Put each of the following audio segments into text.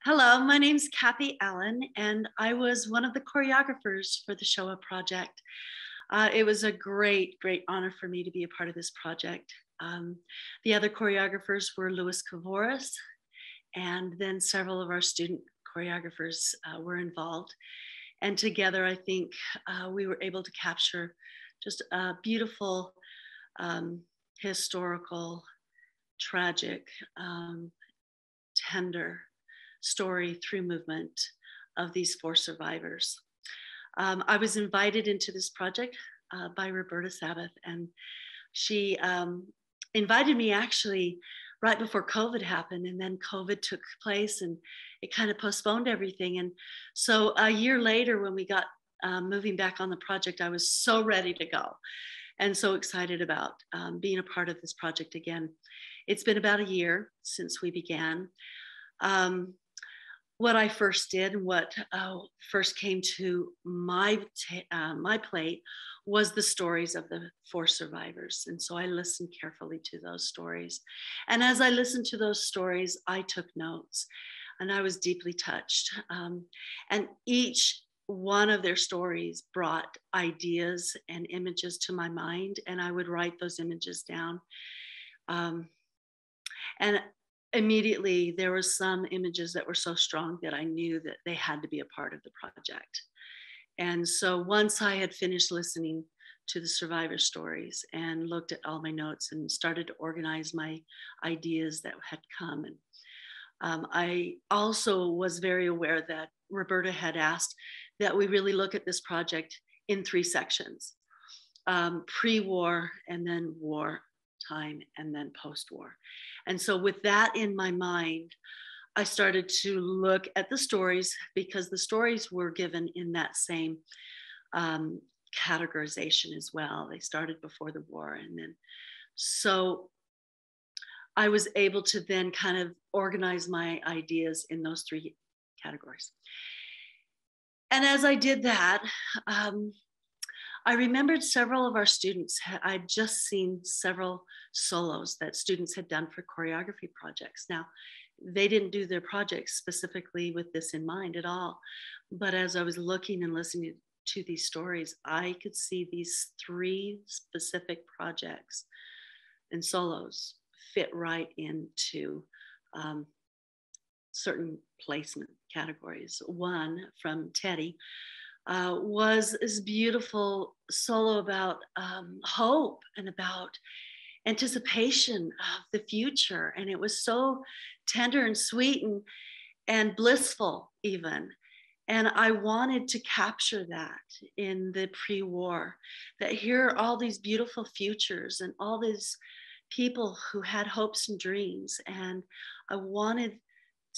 Hello, my name's Cathy Allen, and I was one of the choreographers for the Showa project. It was a great honor for me to be a part of this project. The other choreographers were Louis Kavoris, and then several of our student choreographers were involved. And together, I think we were able to capture just a beautiful, historical, tragic, tender story through movement of these four survivors. I was invited into this project by Roberta Sabbath, and she invited me actually right before COVID happened, and then COVID took place and it kind of postponed everything. And so a year later, when we got moving back on the project, I was so ready to go and so excited about being a part of this project again. It's been about a year since we began. What I first did, what first came to my plate was the stories of the four survivors. And so I listened carefully to those stories. And as I listened to those stories, I took notes and I was deeply touched. And each one of their stories brought ideas and images to my mind, and I would write those images down. And immediately there were some images that were so strong that I knew that they had to be a part of the project. And so once I had finished listening to the survivor stories and looked at all my notes and started to organize my ideas that had come, and I also was very aware that Roberta had asked that we really look at this project in three sections: pre-war, and then war time, and then post-war. And so with that in my mind, I started to look at the stories, because the stories were given in that same categorization as well. They started before the war. And then, so I was able to then kind of organize my ideas in those three categories. And as I did that, I remembered several of our students. I'd just seen several solos that students had done for choreography projects. Now, they didn't do their projects specifically with this in mind at all. But as I was looking and listening to these stories, I could see these three specific projects and solos fit right into certain placement categories. One from Teddy was this beautiful solo about hope and about anticipation of the future. And it was so tender and sweet and blissful even. And I wanted to capture that in the pre-war, that here are all these beautiful futures and all these people who had hopes and dreams. And I wanted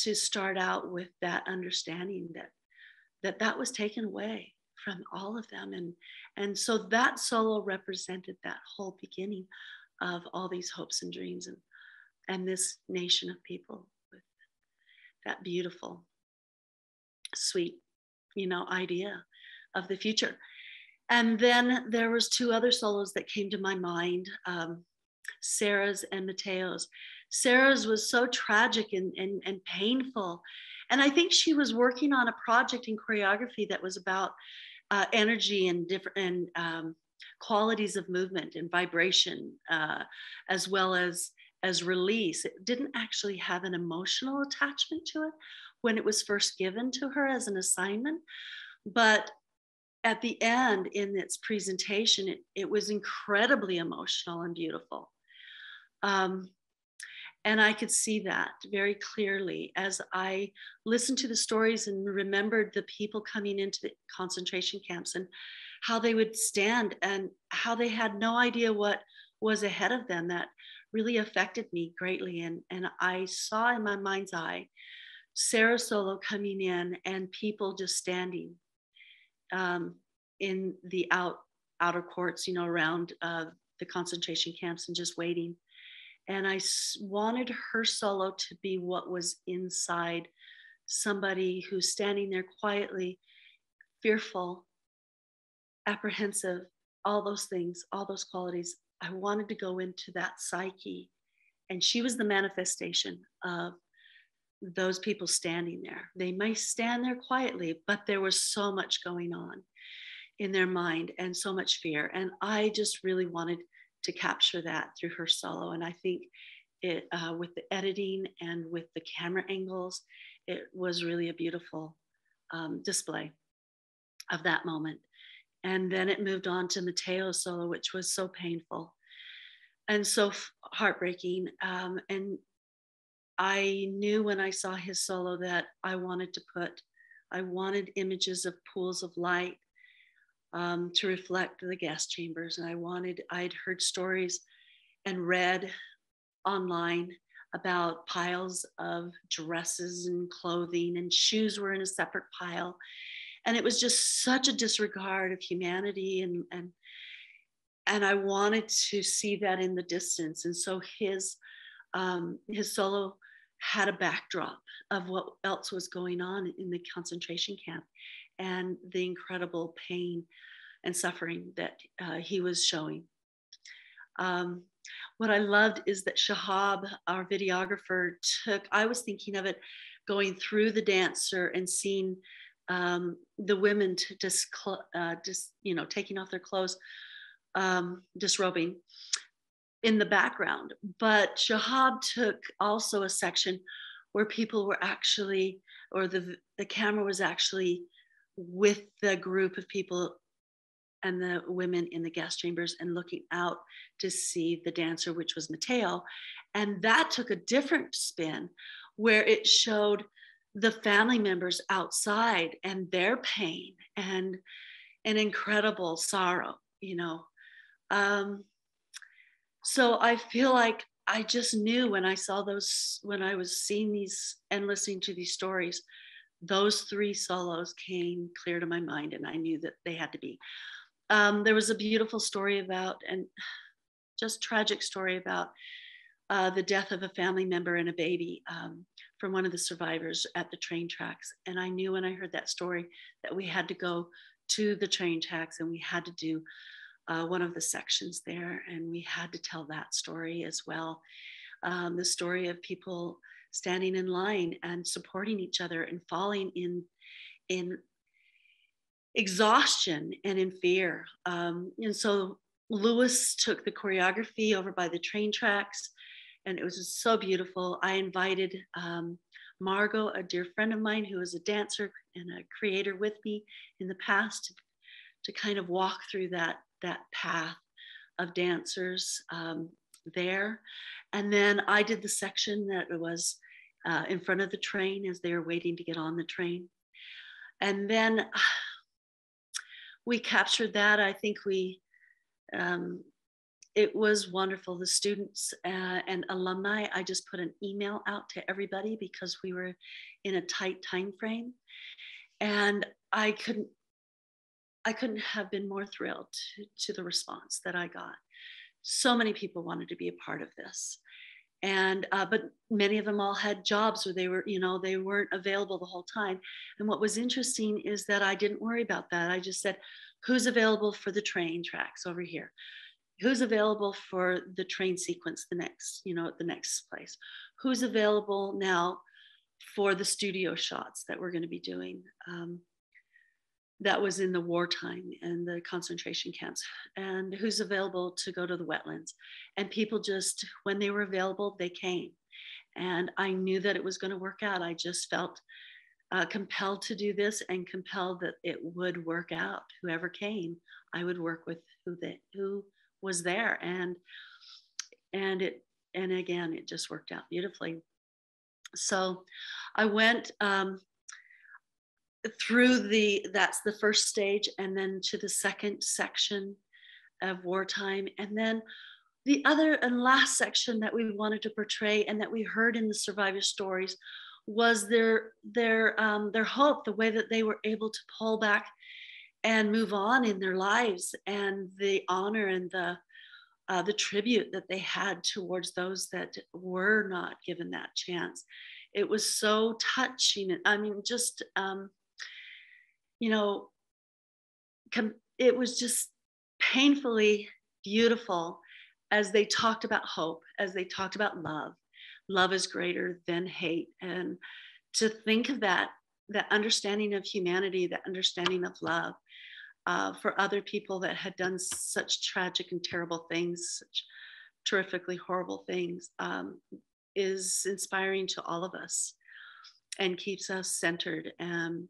to start out with that understanding that was taken away from all of them. And so that solo represented that whole beginning of all these hopes and dreams, and this nation of people with that beautiful, sweet, idea of the future. And then there was two other solos that came to my mind, Sarah's and Mateo's. Sarah's was so tragic and painful. And I think she was working on a project in choreography that was about energy and different qualities of movement and vibration, as well as release. It didn't actually have an emotional attachment to it when it was first given to her as an assignment. But at the end, in its presentation, it was incredibly emotional and beautiful. And I could see that very clearly as I listened to the stories and remembered the people coming into the concentration camps and how they would stand and how they had no idea what was ahead of them. That really affected me greatly. And I saw in my mind's eye Sarah Solo coming in and people just standing in the outer courts, around the concentration camps and just waiting. And I wanted her solo to be what was inside somebody who's standing there quietly, fearful, apprehensive, all those things, all those qualities. I wanted to go into that psyche. And she was the manifestation of those people standing there. They may stand there quietly, but there was so much going on in their mind and so much fear. And I just really wanted to capture that through her solo. And I think it, with the editing and with the camera angles, it was really a beautiful display of that moment. And then it moved on to Mateo's solo, which was so painful and so heartbreaking. And I knew when I saw his solo that I wanted images of pools of light to reflect the gas chambers. And I'd heard stories and read online about piles of dresses and clothing, and shoes were in a separate pile. And it was just such a disregard of humanity. And I wanted to see that in the distance. And so his solo had a backdrop of what else was going on in the concentration camp and the incredible pain and suffering that he was showing. What I loved is that Shahab, our videographer, I was thinking of it going through the dancer and seeing the women just taking off their clothes, disrobing in the background. But Shahab took also a section where people were actually, or the camera was actually with the group of people and the women in the gas chambers and looking out to see the dancer, which was Mateo. And that took a different spin where it showed the family members outside and their pain and an incredible sorrow, So I feel like I just knew when I saw those, when I was seeing these and listening to these stories, those three solos came clear to my mind, and I knew that they had to be. There was a beautiful story about, and just tragic story about the death of a family member and a baby from one of the survivors at the train tracks. And I knew when I heard that story that we had to go to the train tracks and we had to do one of the sections there, and we had to tell that story as well. The story of people standing in line and supporting each other and falling in exhaustion and in fear. And so Lewis took the choreography over by the train tracks, and it was just so beautiful. I invited Margot, a dear friend of mine who is a dancer and a creator with me in the past, to kind of walk through that path of dancers there. And then I did the section that was in front of the train as they were waiting to get on the train. And then we captured that. I think it was wonderful. The students and alumni, I just put an email out to everybody because we were in a tight time frame. And I couldn't have been more thrilled to the response that I got. So many people wanted to be a part of this. And but many of them all had jobs, or they weren't available the whole time. And what was interesting is that I didn't worry about that. I just said, who's available for the train tracks over here? Who's available for the train sequence at the next place? Who's available now for the studio shots that we're going to be doing? That was in the wartime and the concentration camps, and who's available to go to the wetlands. And people just, when they were available, they came. And I knew that it was going to work out. I just felt compelled to do this, and compelled that it would work out. Whoever came, I would work with who was there. And again, it just worked out beautifully. So I went through that's the first stage, and then to the second section of wartime. And then the other and last section that we wanted to portray and that we heard in the survivor stories was their hope, the way that they were able to pull back and move on in their lives, and the honor and the tribute that they had towards those that were not given that chance. It was so touching. I mean, just it was just painfully beautiful as they talked about hope, as they talked about love love is greater than hate. And to think of that understanding of humanity, that understanding of love for other people that had done such tragic and terrible things, such terrifically horrible things, is inspiring to all of us and keeps us centered and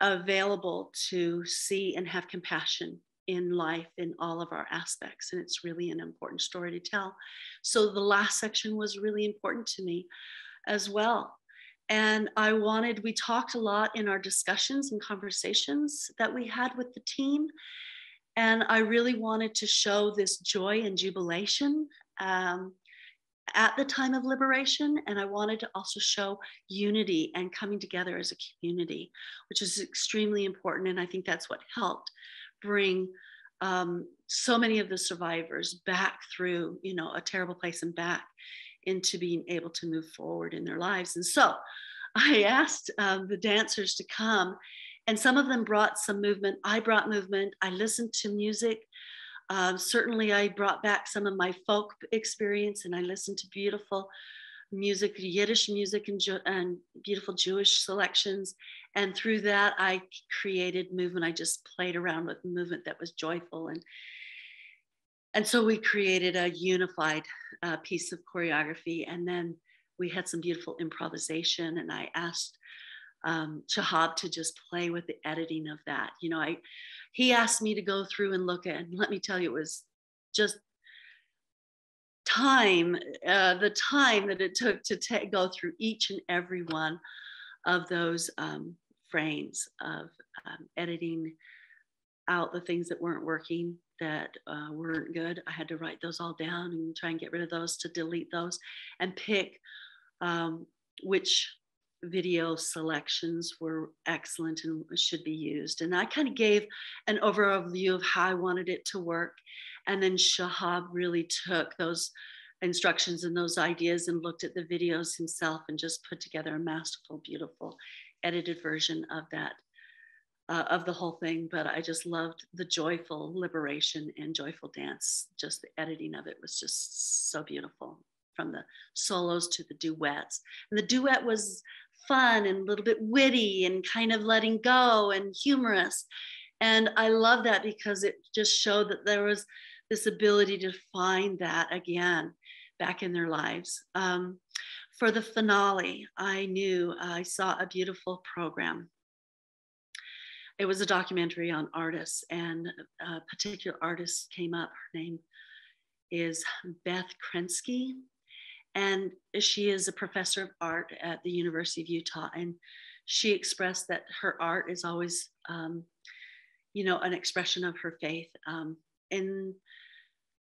available to see and have compassion in life in all of our aspects. And it's really an important story to tell. So the last section was really important to me as well. And we talked a lot in our discussions and conversations that we had with the team. And I really wanted to show this joy and jubilation at the time of liberation. And I wanted to also show unity and coming together as a community, which is extremely important. And I think that's what helped bring so many of the survivors back through, a terrible place and back into being able to move forward in their lives. And so I asked the dancers to come, and some of them brought some movement. I brought movement. I listened to music. Certainly, I brought back some of my folk experience, and I listened to beautiful music, Yiddish music, and beautiful Jewish selections. And through that, I created movement. I just played around with movement that was joyful. And so we created a unified piece of choreography. And then we had some beautiful improvisation. And I asked Shahab to just play with the editing of that. He asked me to go through and look at, and let me tell you, it was just the time that it took to go through each and every one of those frames of editing out the things that weren't working, that weren't good. I had to write those all down and try and get rid of those, to delete those, and pick which video selections were excellent and should be used. And I kind of gave an overview of how I wanted it to work. And then Shahab really took those instructions and those ideas and looked at the videos himself and just put together a masterful, beautiful, edited version of that, of the whole thing. But I just loved the joyful liberation and joyful dance. Just the editing of it was just so beautiful, from the solos to the duets. And the duet was fun and a little bit witty and kind of letting go and humorous. And I love that because it just showed that there was this ability to find that again back in their lives. For the finale, I saw a beautiful program. It was a documentary on artists, and a particular artist came up. Her name is Beth Krensky. And she is a professor of art at the University of Utah. And she expressed that her art is always, an expression of her faith. And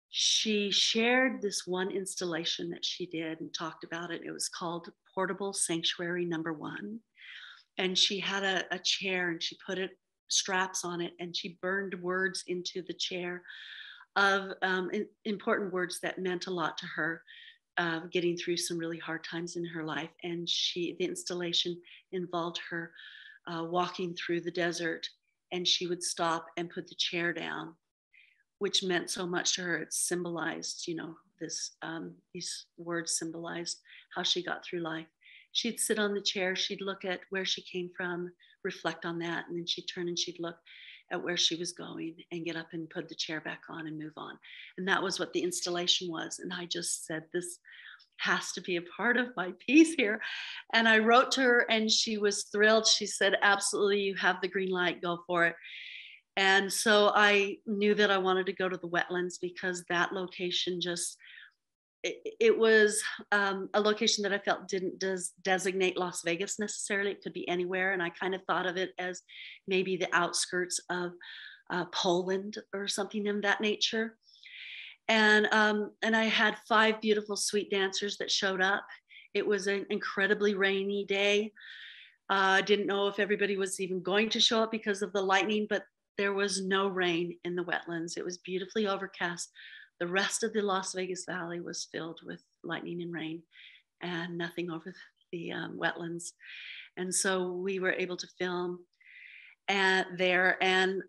she shared this one installation that she did and talked about it. It was called Portable Sanctuary Number 1. And she had a chair, and she put straps on it, and she burned words into the chair of important words that meant a lot to her. Getting through some really hard times in her life. And the installation involved her walking through the desert, and she would stop and put the chair down, which meant so much to her. It symbolized, these words symbolized how she got through life. She'd sit on the chair, she'd look at where she came from, reflect on that, and then she'd turn and she'd look at where she was going and get up and put the chair back on and move on. And that was what the installation was. And I just said, this has to be a part of my piece here. And I wrote to her, and she was thrilled. She said, absolutely, you have the green light, go for it. And so I knew that I wanted to go to the wetlands, because that location it was a location that I felt didn't designate Las Vegas necessarily. It could be anywhere. And I kind of thought of it as maybe the outskirts of Poland or something of that nature. And I had 5 beautiful, sweet dancers that showed up. It was an incredibly rainy day. I didn't know if everybody was even going to show up because of the lightning, but there was no rain in the wetlands. It was beautifully overcast. The rest of the Las Vegas Valley was filled with lightning and rain, and nothing over the wetlands. And so we were able to film there. And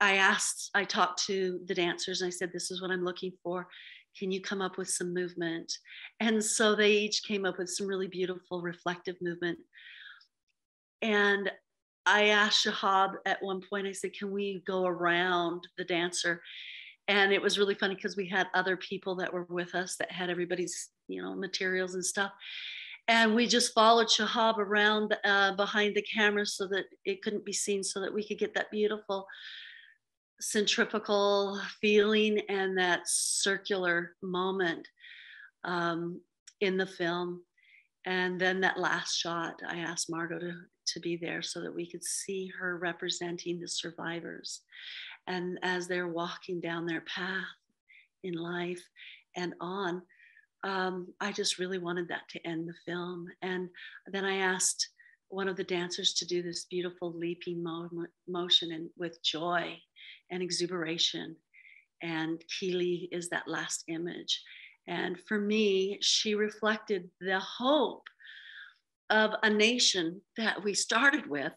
I talked to the dancers, and I said, this is what I'm looking for. can you come up with some movement? And so they each came up with some really beautiful reflective movement. And I asked Shahab at one point, I said, can we go around the dancer? And it was really funny because we had other people that were with us that had everybody's, materials and stuff. And we just followed Shahab around behind the camera so that it couldn't be seen, so that we could get that beautiful centrifugal feeling and that circular moment in the film. And then that last shot, I asked Margot to be there so that we could see her representing the survivors. And as they're walking down their path in life and on, I just really wanted that to end the film. And then I asked one of the dancers to do this beautiful leaping motion and with joy and exuberation. And Keely is that last image. And for me, she reflected the hope of a nation that we started with,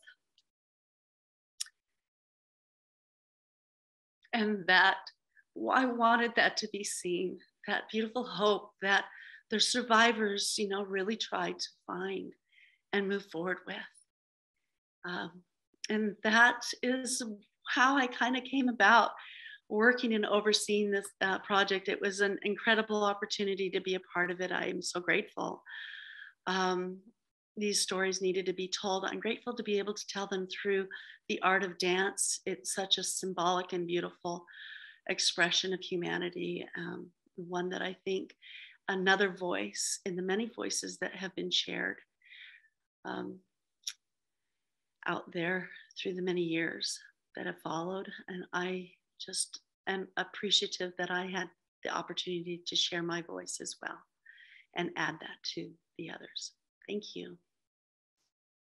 and that I wanted that to be seen, that beautiful hope that the survivors, really tried to find and move forward with. And that is how I kind of came about working and overseeing this project. It was an incredible opportunity to be a part of it. I am so grateful. These stories needed to be told. I'm grateful to be able to tell them through the art of dance. It's such a symbolic and beautiful expression of humanity, one that I think another voice in the many voices that have been shared out there through the many years that have followed. And I just am appreciative that I had the opportunity to share my voice as well and add that to the others. Thank you.